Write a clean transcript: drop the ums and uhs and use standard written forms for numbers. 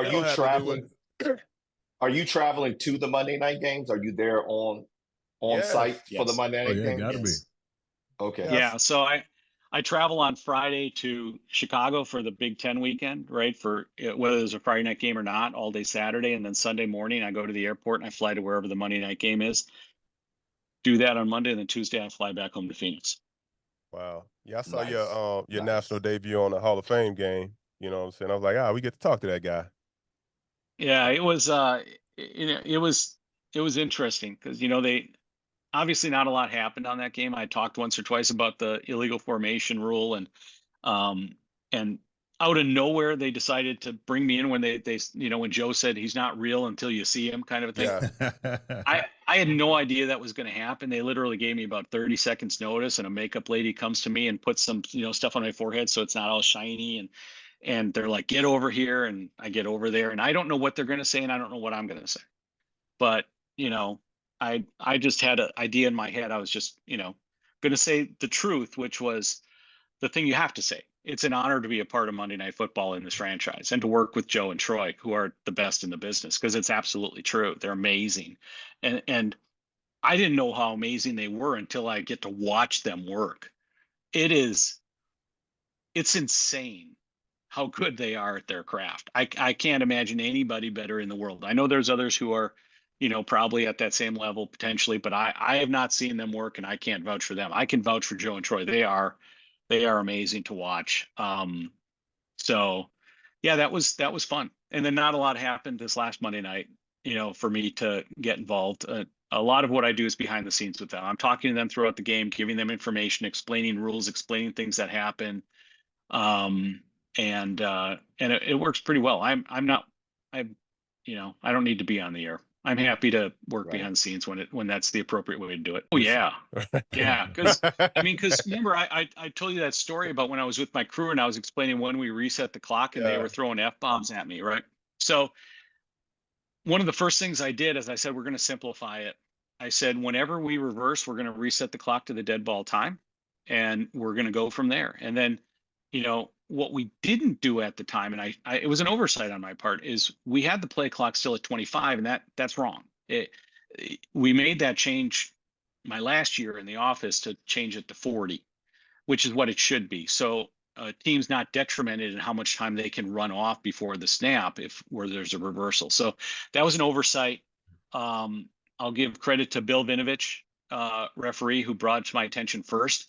Are It you don't have to do with. traveling? Are you traveling to the Monday night games? Are you there on site Yes. for the Yes. Monday Oh night yeah, gotta games? be. Yes. Okay. Yes. Yeah. So I travel on Friday to Chicago for the Big Ten weekend, right? For whether there's a Friday night game or not, all day Saturday, and then Sunday morning I go to the airport and I fly to wherever the Monday night game is. Do that on Monday, and then Tuesday I fly back home to Phoenix. Wow. Yeah, I saw Nice. your Nice. national debut on the Hall of Fame game. You know what I'm saying? I was like, we get to talk to that guy. Yeah, So it was it was interesting because they obviously not a lot happened on that game. I talked once or twice about the illegal formation rule um and out of nowhere they decided to bring me in when they when Joe said he's not real until you see him kind of a thing. yeah, I had no idea that was going to happen. They literally gave me about 30 seconds notice, and a makeup lady comes to me and puts some stuff on my forehead so it's not all shiny, and they're like, get over here, and I get over there, and I don't know what they're going to say and I don't know what I'm going to say. But I just had an idea in my head. I was just going to say the truth, which was the thing you have to say. It's an honor to be a part of Monday Night Football in this franchise and to work with Joe and Troy, who are the best in the business, because it's absolutely true. They're amazing. And I didn't know how amazing they were until I get to watch them work. It is it's insane how good they are at their craft. I can't imagine anybody better in the world. I know there's others who are, probably at that same level potentially, but I have not seen them work, and I can't vouch for them. I can vouch for Joe and Troy. They are amazing to watch. So yeah, that was fun. And then not a lot happened this last Monday night, for me to get involved. A lot of what I do is behind the scenes with them. I'm talking to them throughout the game, giving them information, explaining rules, explaining things that happen. Um, and it works pretty well. I'm not I'm I don't need to be on the air. I'm happy to work Right. behind the scenes when that's the appropriate way to do it. Oh Listen. yeah. Yeah, because remember I told you that story about when I was with my crew and I was explaining when we reset the clock and they yeah, were throwing F-bombs at me, right? So one of the first things I did is I said, we're going to simplify it. I said, whenever we reverse, we're going to reset the clock to the dead ball time, and we're going to go from there. And then, what we didn't do at the time, and it was an oversight on my part, is we had the play clock still at 25, and that's wrong. We made that change my last year in the office to change it to 40, which is what it should be. So a team's not detrimented in how much time they can run off before the snap if where there's a reversal. So that was an oversight. I'll give credit to Bill Vinovich, referee, who brought it to my attention first.